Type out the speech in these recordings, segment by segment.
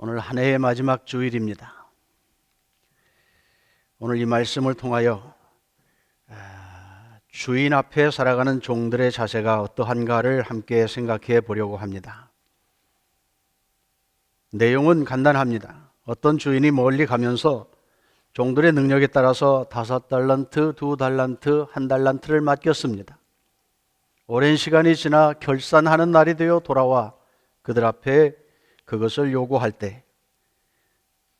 오늘 한 해의 마지막 주일입니다. 오늘 이 말씀을 통하여 주인 앞에 살아가는 종들의 자세가 어떠한가를 함께 생각해 보려고 합니다. 내용은 간단합니다. 어떤 주인이 멀리 가면서 종들의 능력에 따라서 5달란트, 2달란트, 1달란트를 맡겼습니다. 오랜 시간이 지나 결산하는 날이 되어 돌아와 그들 앞에 그것을 요구할 때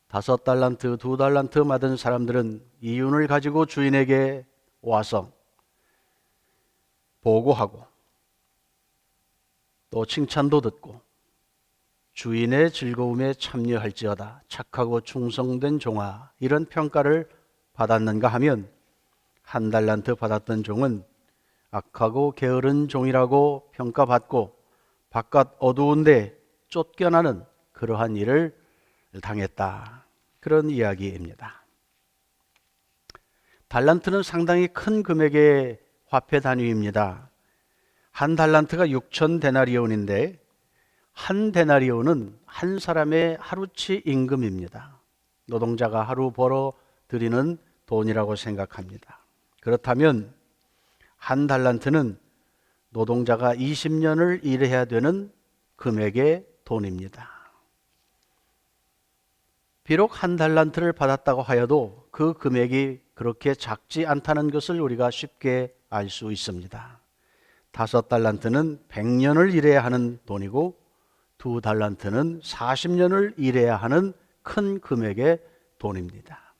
5달란트, 2달란트 받은 사람들은 이윤을 가지고 주인에게 와서 보고하고 또 칭찬도 듣고 주인의 즐거움에 참여할지어다 착하고 충성된 종아, 이런 평가를 받았는가 하면 1달란트 받았던 종은 악하고 게으른 종이라고 평가받고 바깥 어두운데 쫓겨나는 그러한 일을 당했다. 그런 이야기입니다. 달란트는 상당히 큰 금액의 화폐 단위입니다. 1달란트가 6,000데나리온인데 1데나리온은 한 사람의 하루치 임금입니다. 노동자가 하루 벌어 들이는 돈이라고 생각합니다. 그렇다면 1달란트는 노동자가 20년을 일해야 되는 금액의 돈입니다. 비록 1달란트를 받았다고 하여도 그 금액이 그렇게 작지 않다는 것을 우리가 쉽게 알 수 있습니다. 5달란트는 100년을 일해야 하는 돈이고 2달란트는 40년을 일해야 하는 큰 금액의 돈입니다.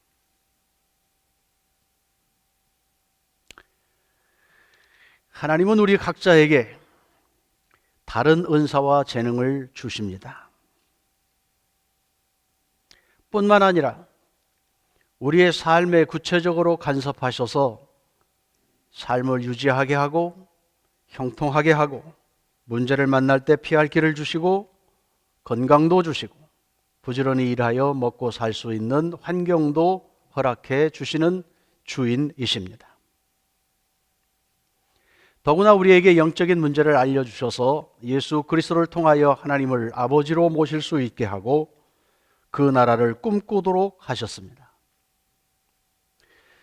하나님은 우리 각자에게 다른 은사와 재능을 주십니다. 뿐만 아니라 우리의 삶에 구체적으로 간섭하셔서 삶을 유지하게 하고 형통하게 하고 문제를 만날 때 피할 길을 주시고 건강도 주시고 부지런히 일하여 먹고 살 수 있는 환경도 허락해 주시는 주인이십니다. 더구나 우리에게 영적인 문제를 알려주셔서 예수 그리스도를 통하여 하나님을 아버지로 모실 수 있게 하고 그 나라를 꿈꾸도록 하셨습니다.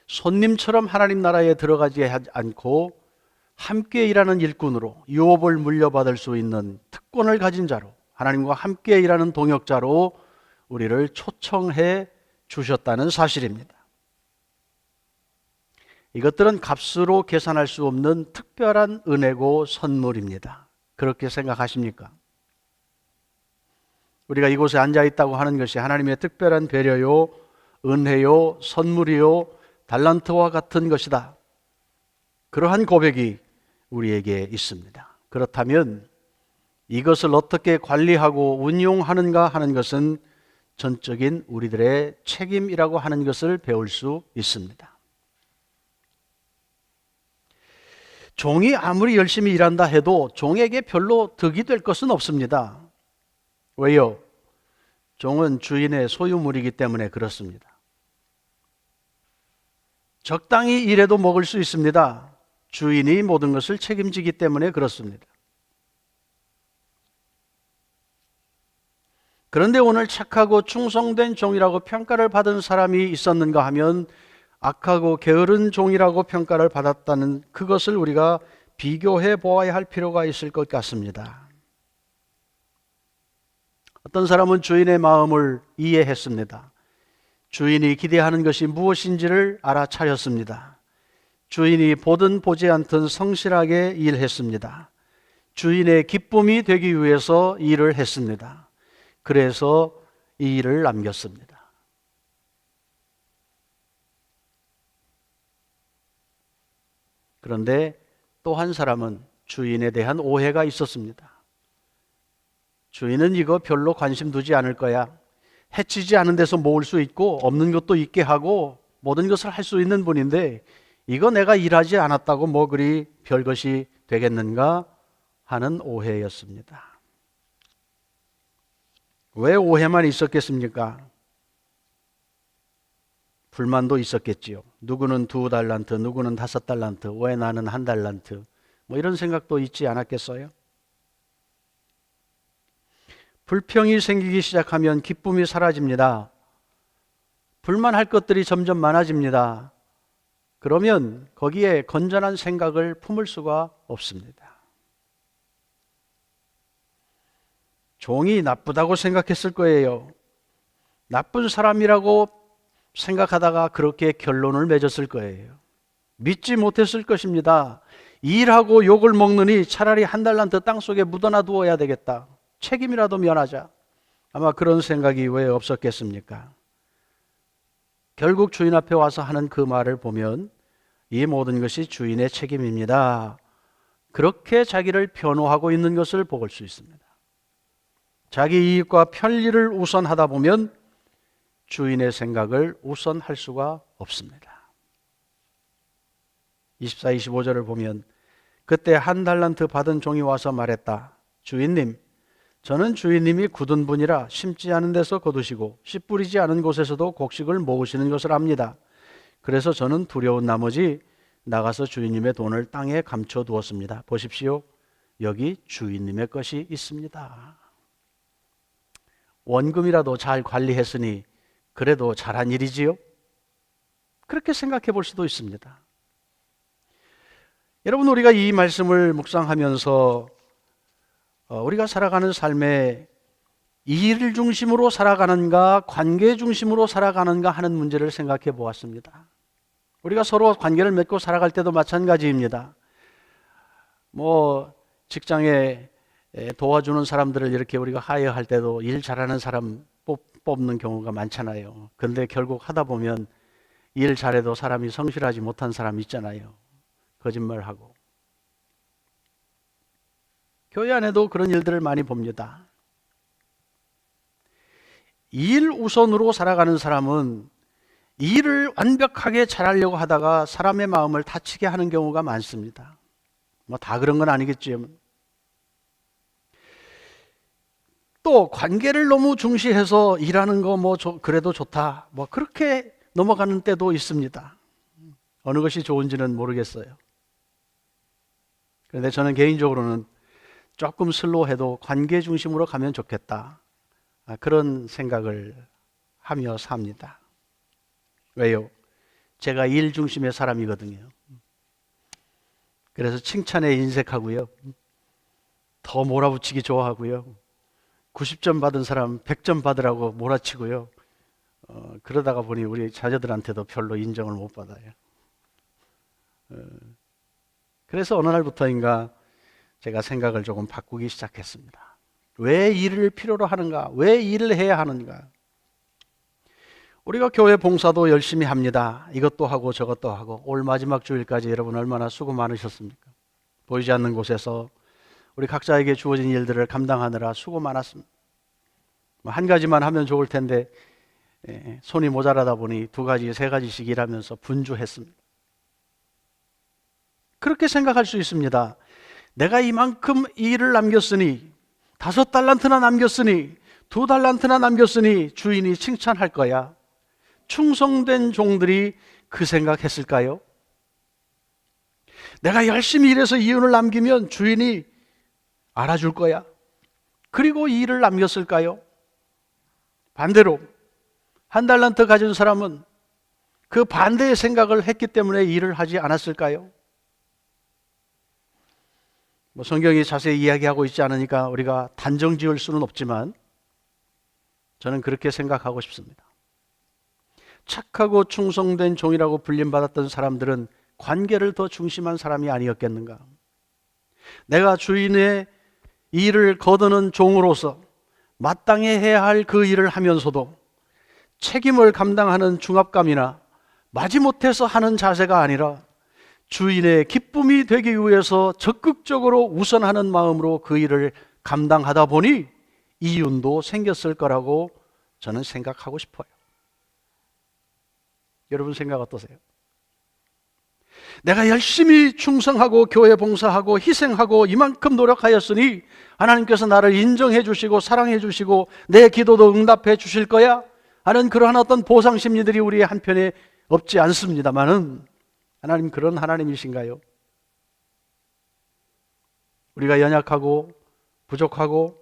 손님처럼 하나님 나라에 들어가지 않고 함께 일하는 일꾼으로 유업을 물려받을 수 있는 특권을 가진 자로, 하나님과 함께 일하는 동역자로 우리를 초청해 주셨다는 사실입니다. 이것들은 값으로 계산할 수 없는 특별한 은혜고 선물입니다. 그렇게 생각하십니까? 우리가 이곳에 앉아 있다고 하는 것이 하나님의 특별한 배려요, 은혜요, 선물이요, 달란트와 같은 것이다. 그러한 고백이 우리에게 있습니다. 그렇다면 이것을 어떻게 관리하고 운용하는가 하는 것은 전적인 우리들의 책임이라고 하는 것을 배울 수 있습니다. 종이 아무리 열심히 일한다 해도 종에게 별로 득이 될 것은 없습니다. 왜요? 종은 주인의 소유물이기 때문에 그렇습니다. 적당히 일해도 먹을 수 있습니다. 주인이 모든 것을 책임지기 때문에 그렇습니다. 그런데 오늘 착하고 충성된 종이라고 평가를 받은 사람이 있었는가 하면 악하고 게으른 종이라고 평가를 받았다는 그것을 우리가 비교해 보아야 할 필요가 있을 것 같습니다. 어떤 사람은 주인의 마음을 이해했습니다. 주인이 기대하는 것이 무엇인지를 알아차렸습니다. 주인이 보든 보지 않든 성실하게 일했습니다. 주인의 기쁨이 되기 위해서 일을 했습니다. 그래서 이 일을 남겼습니다. 그런데 또 한 사람은 주인에 대한 오해가 있었습니다. 주인은 이거 별로 관심 두지 않을 거야. 해치지 않은 데서 모을 수 있고 없는 것도 있게 하고 모든 것을 할 수 있는 분인데 이거 내가 일하지 않았다고 뭐 그리 별것이 되겠는가 하는 오해였습니다. 왜 오해만 있었겠습니까? 불만도 있었겠지요. 누구는 2달란트, 누구는 5달란트, 왜 나는 1달란트, 뭐 이런 생각도 있지 않았겠어요? 불평이 생기기 시작하면 기쁨이 사라집니다. 불만할 것들이 점점 많아집니다. 그러면 거기에 건전한 생각을 품을 수가 없습니다. 종이 나쁘다고 생각했을 거예요. 나쁜 사람이라고 생각하다가 그렇게 결론을 맺었을 거예요. 믿지 못했을 것입니다. 일하고 욕을 먹느니 차라리 한 달란트 땅속에 묻어놔 두어야 되겠다. 책임이라도 면하자. 아마 그런 생각이 왜 없었겠습니까? 결국 주인 앞에 와서 하는 그 말을 보면 이 모든 것이 주인의 책임입니다. 그렇게 자기를 변호하고 있는 것을 볼 수 있습니다. 자기 이익과 편리를 우선하다 보면 주인의 생각을 우선할 수가 없습니다. 24, 25절을 보면 그때 한 달란트 받은 종이 와서 말했다. 주인님, 저는 주인님이 굳은 분이라 심지 않은 데서 거두시고 씨 뿌리지 않은 곳에서도 곡식을 모으시는 것을 압니다. 그래서 저는 두려운 나머지 나가서 주인님의 돈을 땅에 감춰 두었습니다. 보십시오. 여기 주인님의 것이 있습니다. 원금이라도 잘 관리했으니 그래도 잘한 일이지요? 그렇게 생각해 볼 수도 있습니다. 여러분, 우리가 이 말씀을 묵상하면서 우리가 살아가는 삶에 일 중심으로 살아가는가 관계 중심으로 살아가는가 하는 문제를 생각해 보았습니다. 우리가 서로 관계를 맺고 살아갈 때도 마찬가지입니다. 직장에 도와주는 사람들을 이렇게 우리가 하여할 때도 일 잘하는 사람 뽑는 경우가 많잖아요. 근데 결국 하다 보면 일 잘해도 사람이 성실하지 못한 사람 있잖아요. 거짓말하고. 교회 안에도 그런 일들을 많이 봅니다. 일 우선으로 살아가는 사람은 일을 완벽하게 잘하려고 하다가 사람의 마음을 다치게 하는 경우가 많습니다. 다 그런 건 아니겠지요. 또 관계를 너무 중시해서 일하는 거 그래도 좋다. 그렇게 넘어가는 때도 있습니다. 어느 것이 좋은지는 모르겠어요. 그런데 저는 개인적으로는 조금 슬로우해도 관계 중심으로 가면 좋겠다. 그런 생각을 하며 삽니다. 왜요? 제가 일 중심의 사람이거든요. 그래서 칭찬에 인색하고요. 더 몰아붙이기 좋아하고요. 90점 받은 사람 100점 받으라고 몰아치고요. 그러다가 보니 우리 자녀들한테도 별로 인정을 못 받아요. 그래서 어느 날부터인가 제가 생각을 조금 바꾸기 시작했습니다. 왜 일을 필요로 하는가? 왜 일을 해야 하는가? 우리가 교회 봉사도 열심히 합니다. 이것도 하고 저것도 하고 올 마지막 주일까지 여러분 얼마나 수고 많으셨습니까? 보이지 않는 곳에서 우리 각자에게 주어진 일들을 감당하느라 수고 많았습니다. 한 가지만 하면 좋을 텐데 손이 모자라다 보니 2가지, 3가지씩 일하면서 분주했습니다. 그렇게 생각할 수 있습니다. 내가 이만큼 일을 남겼으니 5달란트나 남겼으니 2달란트나 남겼으니 주인이 칭찬할 거야. 충성된 종들이 그 생각했을까요? 내가 열심히 일해서 이윤을 남기면 주인이 알아줄 거야. 그리고 이 일을 남겼을까요? 반대로 1달란트 가진 사람은 그 반대의 생각을 했기 때문에 일을 하지 않았을까요? 성경이 자세히 이야기하고 있지 않으니까 우리가 단정 지을 수는 없지만 저는 그렇게 생각하고 싶습니다. 착하고 충성된 종이라고 불림받았던 사람들은 관계를 더 중심한 사람이 아니었겠는가? 내가 주인의 일을 거두는 종으로서 마땅히 해야 할 그 일을 하면서도 책임을 감당하는 중압감이나 마지못해서 하는 자세가 아니라 주인의 기쁨이 되기 위해서 적극적으로 우선하는 마음으로 그 일을 감당하다 보니 이윤도 생겼을 거라고 저는 생각하고 싶어요. 여러분 생각 어떠세요? 내가 열심히 충성하고 교회 봉사하고 희생하고 이만큼 노력하였으니 하나님께서 나를 인정해 주시고 사랑해 주시고 내 기도도 응답해 주실 거야 하는 그러한 어떤 보상 심리들이 우리의 한편에 없지 않습니다만은 하나님 그런 하나님이신가요? 우리가 연약하고 부족하고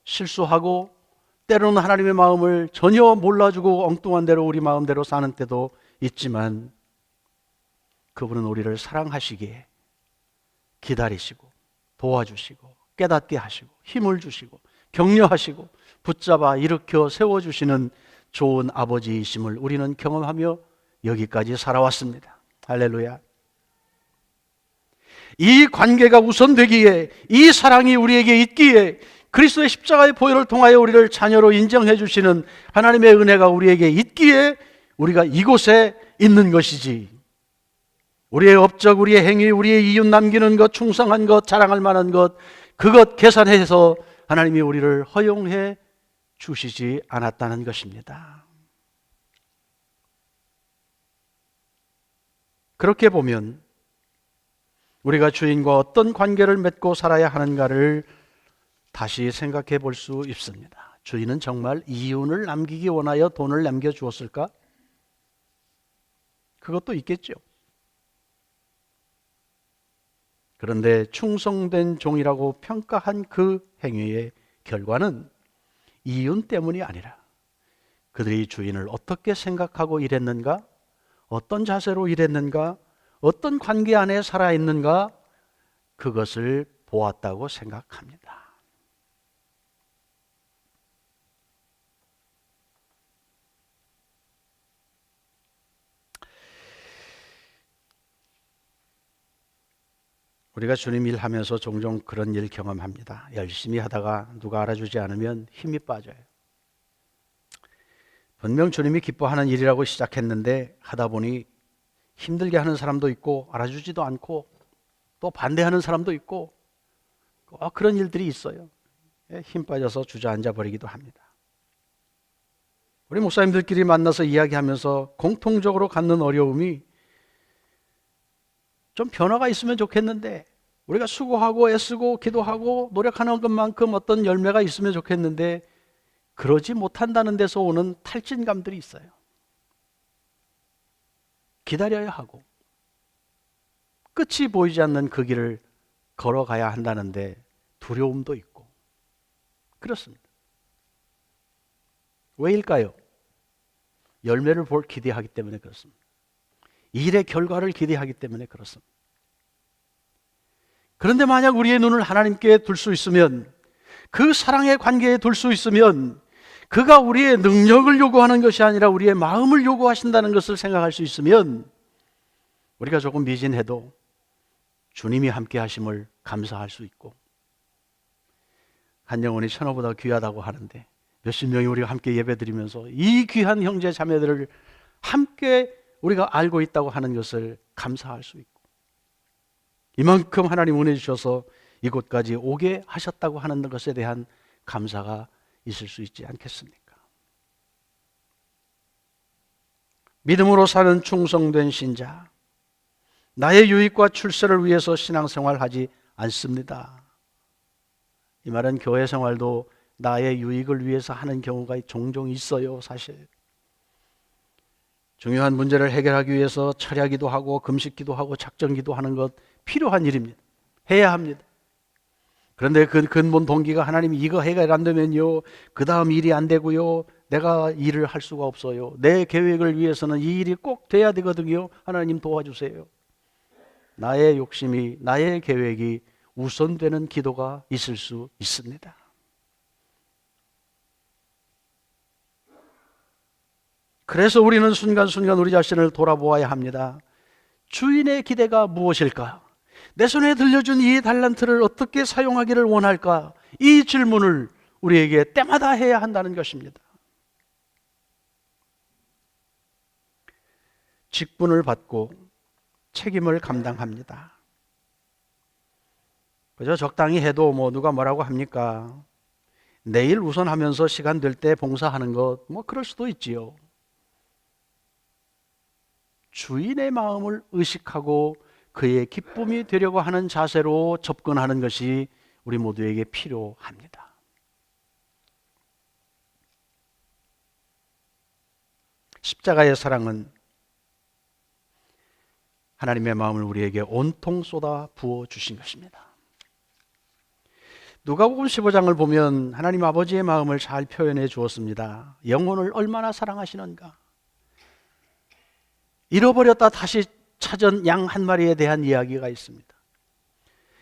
실수하고 때로는 하나님의 마음을 전혀 몰라주고 엉뚱한 대로 우리 마음대로 사는 때도 있지만 그분은 우리를 사랑하시기에 기다리시고 도와주시고 깨닫게 하시고 힘을 주시고 격려하시고 붙잡아 일으켜 세워주시는 좋은 아버지이심을 우리는 경험하며 여기까지 살아왔습니다. 할렐루야. 이 관계가 우선되기에, 이 사랑이 우리에게 있기에 그리스도의 십자가의 보혈을 통하여 우리를 자녀로 인정해 주시는 하나님의 은혜가 우리에게 있기에 우리가 이곳에 있는 것이지, 우리의 업적, 우리의 행위, 우리의 이웃 남기는 것, 충성한 것, 자랑할 만한 것, 그것 계산해서 하나님이 우리를 허용해 주시지 않았다는 것입니다. 그렇게 보면 우리가 주인과 어떤 관계를 맺고 살아야 하는가를 다시 생각해 볼 수 있습니다. 주인은 정말 이윤을 남기기 원하여 돈을 남겨주었을까? 그것도 있겠죠. 그런데 충성된 종이라고 평가한 그 행위의 결과는 이윤 때문이 아니라 그들이 주인을 어떻게 생각하고 일했는가, 어떤 자세로 일했는가, 어떤 관계 안에 살아있는가, 그것을 보았다고 생각합니다. 우리가 주님 일하면서 종종 그런 일 경험합니다. 열심히 하다가 누가 알아주지 않으면 힘이 빠져요. 분명 주님이 기뻐하는 일이라고 시작했는데 하다 보니 힘들게 하는 사람도 있고 알아주지도 않고 또 반대하는 사람도 있고 그런 일들이 있어요. 힘 빠져서 주저앉아 버리기도 합니다. 우리 목사님들끼리 만나서 이야기하면서 공통적으로 갖는 어려움이 좀 변화가 있으면 좋겠는데, 우리가 수고하고 애쓰고 기도하고 노력하는 것만큼 어떤 열매가 있으면 좋겠는데 그러지 못한다는 데서 오는 탈진감들이 있어요. 기다려야 하고 끝이 보이지 않는 그 길을 걸어가야 한다는데 두려움도 있고 그렇습니다. 왜일까요? 열매를 볼 기대하기 때문에 그렇습니다. 일의 결과를 기대하기 때문에 그렇습니다. 그런데 만약 우리의 눈을 하나님께 둘 수 있으면, 그 사랑의 관계에 둘 수 있으면, 그가 우리의 능력을 요구하는 것이 아니라 우리의 마음을 요구하신다는 것을 생각할 수 있으면 우리가 조금 미진해도 주님이 함께 하심을 감사할 수 있고, 한 영혼이 천하보다 귀하다고 하는데 몇십 명이 우리가 함께 예배드리면서 이 귀한 형제 자매들을 함께 우리가 알고 있다고 하는 것을 감사할 수 있고, 이만큼 하나님 은혜 주셔서 이곳까지 오게 하셨다고 하는 것에 대한 감사가 있을 수 있지 않겠습니까? 믿음으로 사는 충성된 신자, 나의 유익과 출세를 위해서 신앙생활하지 않습니다. 이 말은 교회 생활도 나의 유익을 위해서 하는 경우가 종종 있어요. 사실 중요한 문제를 해결하기 위해서 철야기도 하고 금식기도 하고 작정기도 하는 것 필요한 일입니다. 해야 합니다. 그런데 그 근본 동기가 하나님이 이거 해결 안 되면요, 그 다음 일이 안 되고요, 내가 일을 할 수가 없어요. 내 계획을 위해서는 이 일이 꼭 돼야 되거든요. 하나님 도와주세요. 나의 욕심이, 나의 계획이 우선되는 기도가 있을 수 있습니다. 그래서 우리는 순간순간 우리 자신을 돌아보아야 합니다. 주인의 기대가 무엇일까? 내 손에 들려준 이 달란트를 어떻게 사용하기를 원할까? 이 질문을 우리에게 때마다 해야 한다는 것입니다. 직분을 받고 책임을 감당합니다. 그저 적당히 해도 누가 뭐라고 합니까? 내일 우선하면서 시간 될 때 봉사하는 것, 그럴 수도 있지요. 주인의 마음을 의식하고 그의 기쁨이 되려고 하는 자세로 접근하는 것이 우리 모두에게 필요합니다. 십자가의 사랑은 하나님의 마음을 우리에게 온통 쏟아 부어 주신 것입니다. 누가복음 15장을 보면 하나님 아버지의 마음을 잘 표현해 주었습니다. 영혼을 얼마나 사랑하시는가. 잃어버렸다 다시 찾은 양 한 마리에 대한 이야기가 있습니다.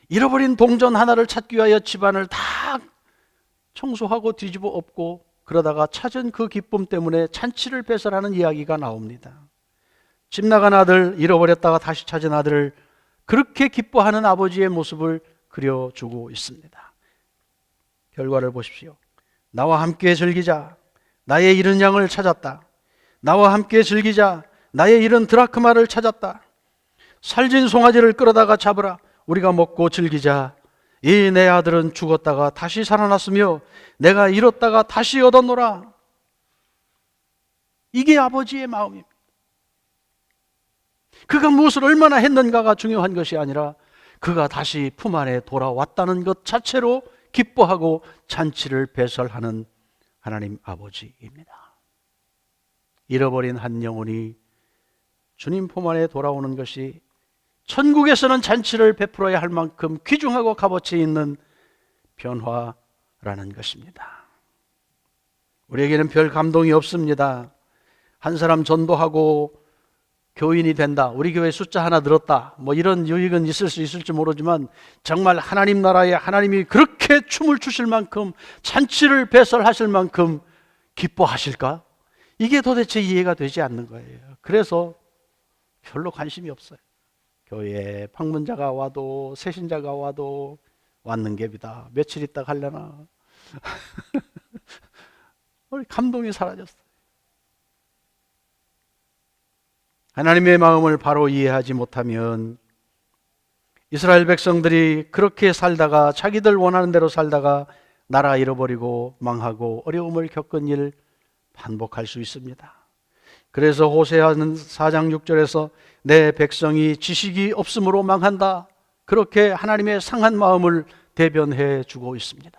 잃어버린 동전 하나를 찾기 위하여 집안을 다 청소하고 뒤집어 엎고 그러다가 찾은 그 기쁨 때문에 잔치를 배설하는 이야기가 나옵니다. 집 나간 아들, 잃어버렸다가 다시 찾은 아들을 그렇게 기뻐하는 아버지의 모습을 그려주고 있습니다. 결과를 보십시오. 나와 함께 즐기자. 나의 잃은 양을 찾았다. 나와 함께 즐기자. 나의 잃은 드라크마를 찾았다. 살진 송아지를 끌어다가 잡으라. 우리가 먹고 즐기자. 이 내 아들은 죽었다가 다시 살아났으며 내가 잃었다가 다시 얻었노라. 이게 아버지의 마음입니다. 그가 무엇을 얼마나 했는가가 중요한 것이 아니라 그가 다시 품 안에 돌아왔다는 것 자체로 기뻐하고 잔치를 배설하는 하나님 아버지입니다. 잃어버린 한 영혼이 주님 품 안에 돌아오는 것이 천국에서는 잔치를 베풀어야 할 만큼 귀중하고 값어치 있는 변화라는 것입니다. 우리에게는 별 감동이 없습니다. 한 사람 전도하고 교인이 된다, 우리 교회 숫자 하나 늘었다, 뭐 이런 유익은 있을 수 있을지 모르지만 정말 하나님 나라에 하나님이 그렇게 춤을 추실 만큼 잔치를 배설하실 만큼 기뻐하실까? 이게 도대체 이해가 되지 않는 거예요. 그래서 별로 관심이 없어요. 교회에 방문자가 와도 새신자가 와도 왔는 갭이다. 며칠 있다 가려나. 우리 감동이 사라졌어요. 하나님의 마음을 바로 이해하지 못하면 이스라엘 백성들이 그렇게 살다가 자기들 원하는 대로 살다가 나라 잃어버리고 망하고 어려움을 겪은 일 반복할 수 있습니다. 그래서 호세아는 4장 6절에서 내 백성이 지식이 없으므로 망한다, 그렇게 하나님의 상한 마음을 대변해 주고 있습니다.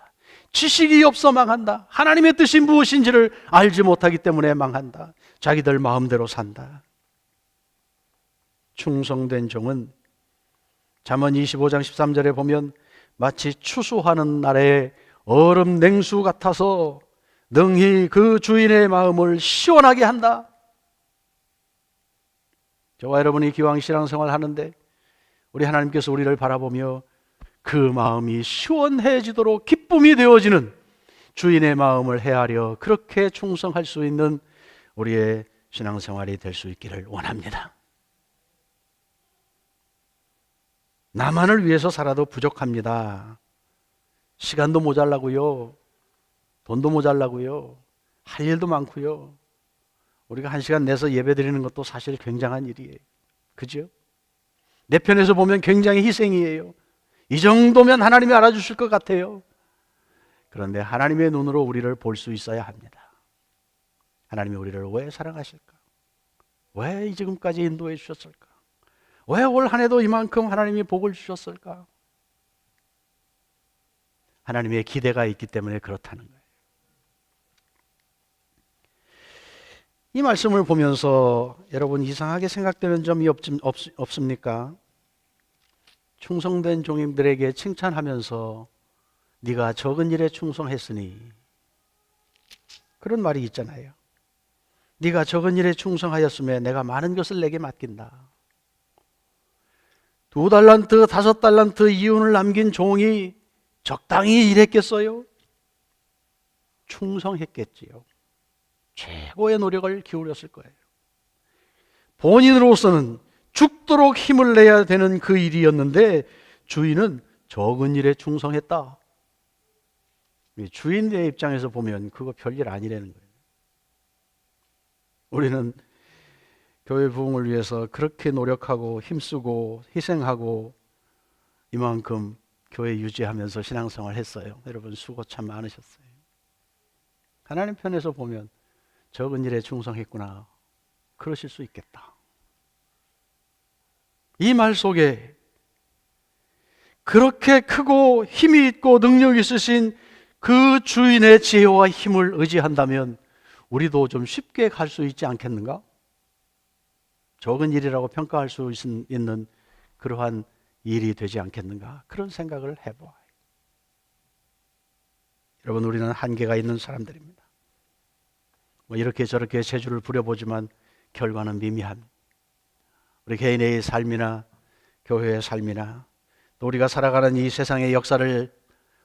지식이 없어 망한다. 하나님의 뜻이 무엇인지를 알지 못하기 때문에 망한다. 자기들 마음대로 산다. 충성된 종은 잠언 25장 13절에 보면 마치 추수하는 날에 얼음 냉수 같아서 능히 그 주인의 마음을 시원하게 한다. 저와 여러분이 기왕 신앙생활 하는데 우리 하나님께서 우리를 바라보며 그 마음이 시원해지도록 기쁨이 되어지는 주인의 마음을 헤아려 그렇게 충성할 수 있는 우리의 신앙생활이 될 수 있기를 원합니다. 나만을 위해서 살아도 부족합니다. 시간도 모자라고요. 돈도 모자라고요. 할 일도 많고요. 우리가 1시간 내서 예배 드리는 것도 사실 굉장한 일이에요. 그죠? 내 편에서 보면 굉장히 희생이에요. 이 정도면 하나님이 알아주실 것 같아요. 그런데 하나님의 눈으로 우리를 볼 수 있어야 합니다. 하나님이 우리를 왜 사랑하실까? 왜 지금까지 인도해 주셨을까? 왜 올 한 해도 이만큼 하나님이 복을 주셨을까? 하나님의 기대가 있기 때문에 그렇다는 거예요. 이 말씀을 보면서 여러분 이상하게 생각되는 점이 없습니까? 충성된 종님들에게 칭찬하면서 네가 적은 일에 충성했으니, 그런 말이 있잖아요. 네가 적은 일에 충성하였으며 내가 많은 것을 내게 맡긴다. 2달란트, 5달란트 이윤을 남긴 종이 적당히 일했겠어요? 충성했겠지요. 최고의 노력을 기울였을 거예요. 본인으로서는 죽도록 힘을 내야 되는 그 일이었는데 주인은 적은 일에 충성했다. 주인의 입장에서 보면 그거 별일 아니라는 거예요. 우리는 교회 부흥을 위해서 그렇게 노력하고 힘쓰고 희생하고 이만큼 교회 유지하면서 신앙생활 했어요. 여러분 수고 참 많으셨어요. 하나님 편에서 보면 적은 일에 충성했구나, 그러실 수 있겠다. 이 말 속에 그렇게 크고 힘이 있고 능력 있으신 그 주인의 지혜와 힘을 의지한다면 우리도 좀 쉽게 갈 수 있지 않겠는가? 적은 일이라고 평가할 수 있는 그러한 일이 되지 않겠는가? 그런 생각을 해봐요. 여러분, 우리는 한계가 있는 사람들입니다. 뭐 이렇게 저렇게 재주를 부려보지만 결과는 미미합니다. 우리 개인의 삶이나 교회의 삶이나 또 우리가 살아가는 이 세상의 역사를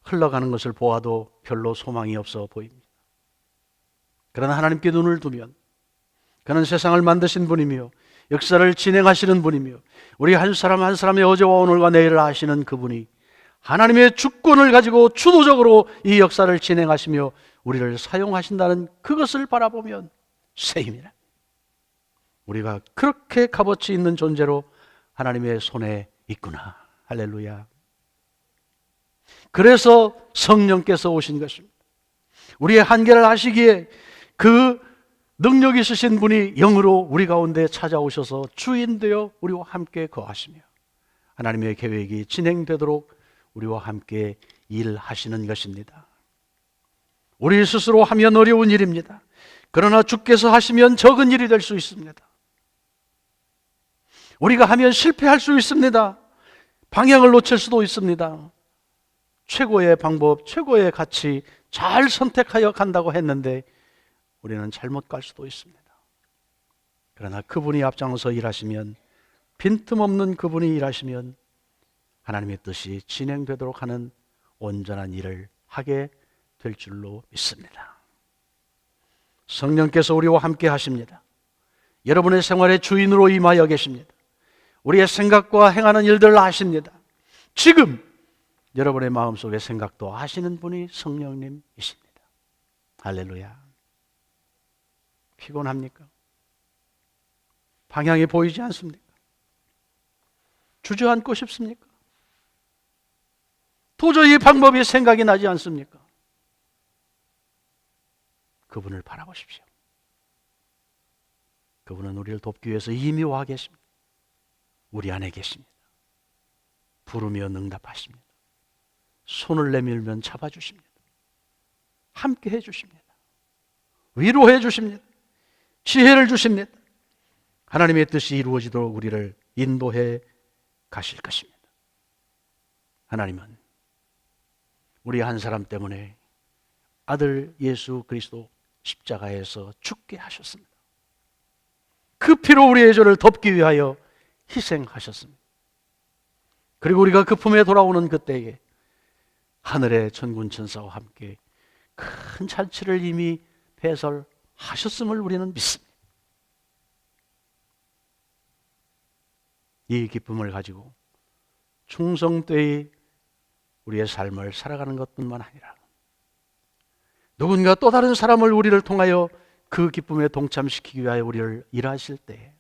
흘러가는 것을 보아도 별로 소망이 없어 보입니다. 그러나 하나님께 눈을 두면 그는 세상을 만드신 분이며 역사를 진행하시는 분이며 우리 한 사람 한 사람의 어제와 오늘과 내일을 아시는 그분이 하나님의 주권을 가지고 주도적으로 이 역사를 진행하시며 우리를 사용하신다는 그것을 바라보면 새 힘이라. 우리가 그렇게 값어치 있는 존재로 하나님의 손에 있구나. 할렐루야. 그래서 성령께서 오신 것입니다. 우리의 한계를 아시기에 그 능력 있으신 분이 영으로 우리 가운데 찾아오셔서 주인 되어 우리와 함께 거하시며 하나님의 계획이 진행되도록 우리와 함께 일하시는 것입니다. 우리 스스로 하면 어려운 일입니다. 그러나 주께서 하시면 적은 일이 될 수 있습니다. 우리가 하면 실패할 수 있습니다. 방향을 놓칠 수도 있습니다. 최고의 방법, 최고의 가치 잘 선택하여 간다고 했는데 우리는 잘못 갈 수도 있습니다. 그러나 그분이 앞장서 일하시면, 빈틈없는 그분이 일하시면 하나님의 뜻이 진행되도록 하는 온전한 일을 하게 될 줄로 믿습니다. 성령께서 우리와 함께 하십니다. 여러분의 생활의 주인으로 임하여 계십니다. 우리의 생각과 행하는 일들을 아십니다. 지금 여러분의 마음속의 생각도 아시는 분이 성령님이십니다. 할렐루야. 피곤합니까? 방향이 보이지 않습니까? 주저앉고 싶습니까? 도저히 방법이 생각이 나지 않습니까? 그분을 바라보십시오. 그분은 우리를 돕기 위해서 이미 와 계십니다. 우리 안에 계십니다. 부르며 응답하십니다. 손을 내밀면 잡아주십니다. 함께 해주십니다. 위로해 주십니다. 지혜를 주십니다. 하나님의 뜻이 이루어지도록 우리를 인도해 가실 것입니다. 하나님은 우리 한 사람 때문에 아들 예수 그리스도 십자가에서 죽게 하셨습니다. 그 피로 우리의 죄를 덮기 위하여 희생하셨습니다. 그리고 우리가 그 품에 돌아오는 그때에 하늘의 천군 천사와 함께 큰 잔치를 이미 배설하셨음을 우리는 믿습니다. 이 기쁨을 가지고 충성되이 우리의 삶을 살아가는 것뿐만 아니라 누군가 또 다른 사람을 우리를 통하여 그 기쁨에 동참시키기 위하여 우리를 일하실 때에,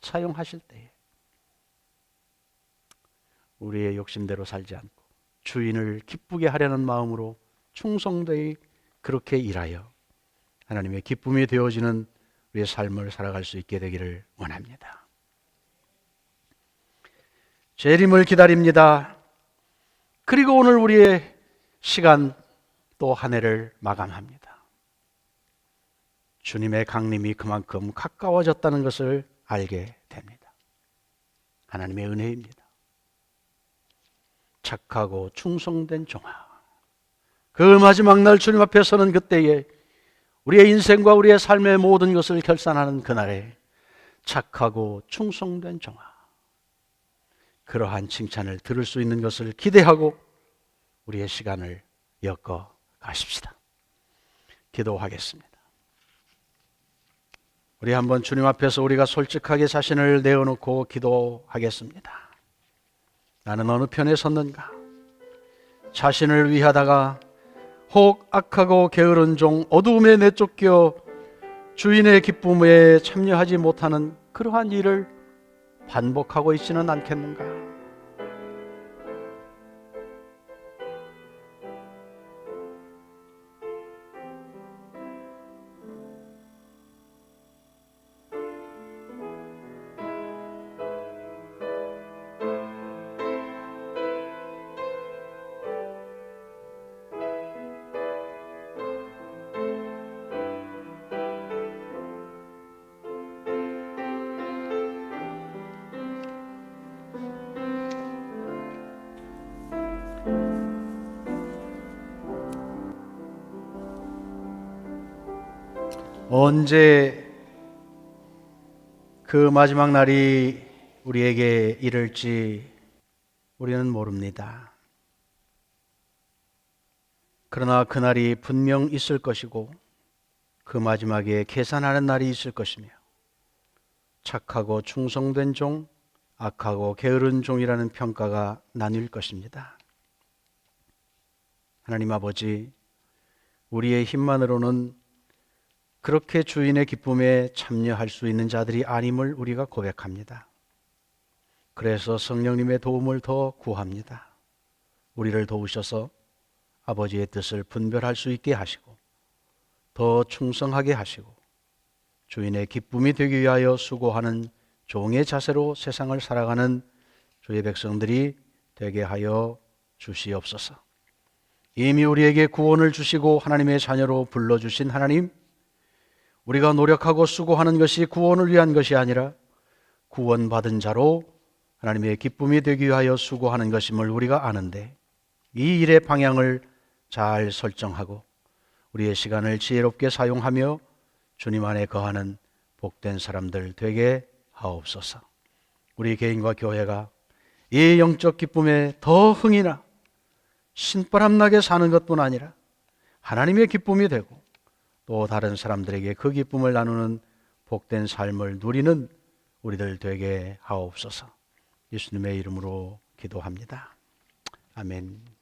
사용하실 때에 우리의 욕심대로 살지 않고 주인을 기쁘게 하려는 마음으로 충성되이 그렇게 일하여 하나님의 기쁨이 되어지는 우리의 삶을 살아갈 수 있게 되기를 원합니다. 재림을 기다립니다. 그리고 오늘 우리의 시간 또 한 해를 마감합니다. 주님의 강림이 그만큼 가까워졌다는 것을 알게 됩니다. 하나님의 은혜입니다. 착하고 충성된 종아, 그 마지막 날 주님 앞에 서는 그때에 우리의 인생과 우리의 삶의 모든 것을 결산하는 그날에 착하고 충성된 종아, 그러한 칭찬을 들을 수 있는 것을 기대하고 우리의 시간을 엮어 가십시다. 기도하겠습니다. 우리 한번 주님 앞에서 우리가 솔직하게 자신을 내어놓고 기도하겠습니다. 나는 어느 편에 섰는가? 자신을 위하다가 혹 악하고 게으른 종, 어두움에 내쫓겨 주인의 기쁨에 참여하지 못하는 그러한 일을 반복하고 있지는 않겠는가? 언제 그 마지막 날이 우리에게 이를지 우리는 모릅니다. 그러나 그날이 분명 있을 것이고 그 마지막에 계산하는 날이 있을 것이며 착하고 충성된 종, 악하고 게으른 종이라는 평가가 나뉠 것입니다. 하나님 아버지, 우리의 힘만으로는 그렇게 주인의 기쁨에 참여할 수 있는 자들이 아님을 우리가 고백합니다. 그래서 성령님의 도움을 더 구합니다. 우리를 도우셔서 아버지의 뜻을 분별할 수 있게 하시고 더 충성하게 하시고 주인의 기쁨이 되기 위하여 수고하는 종의 자세로 세상을 살아가는 주의 백성들이 되게 하여 주시옵소서. 이미 우리에게 구원을 주시고 하나님의 자녀로 불러주신 하나님, 우리가 노력하고 수고하는 것이 구원을 위한 것이 아니라 구원받은 자로 하나님의 기쁨이 되기 위하여 수고하는 것임을 우리가 아는데 이 일의 방향을 잘 설정하고 우리의 시간을 지혜롭게 사용하며 주님 안에 거하는 복된 사람들 되게 하옵소서. 우리 개인과 교회가 이 영적 기쁨에 더 흥이 나 신바람나게 사는 것뿐 아니라 하나님의 기쁨이 되고 또 다른 사람들에게 그 기쁨을 나누는 복된 삶을 누리는 우리들 되게 하옵소서. 예수님의 이름으로 기도합니다. 아멘.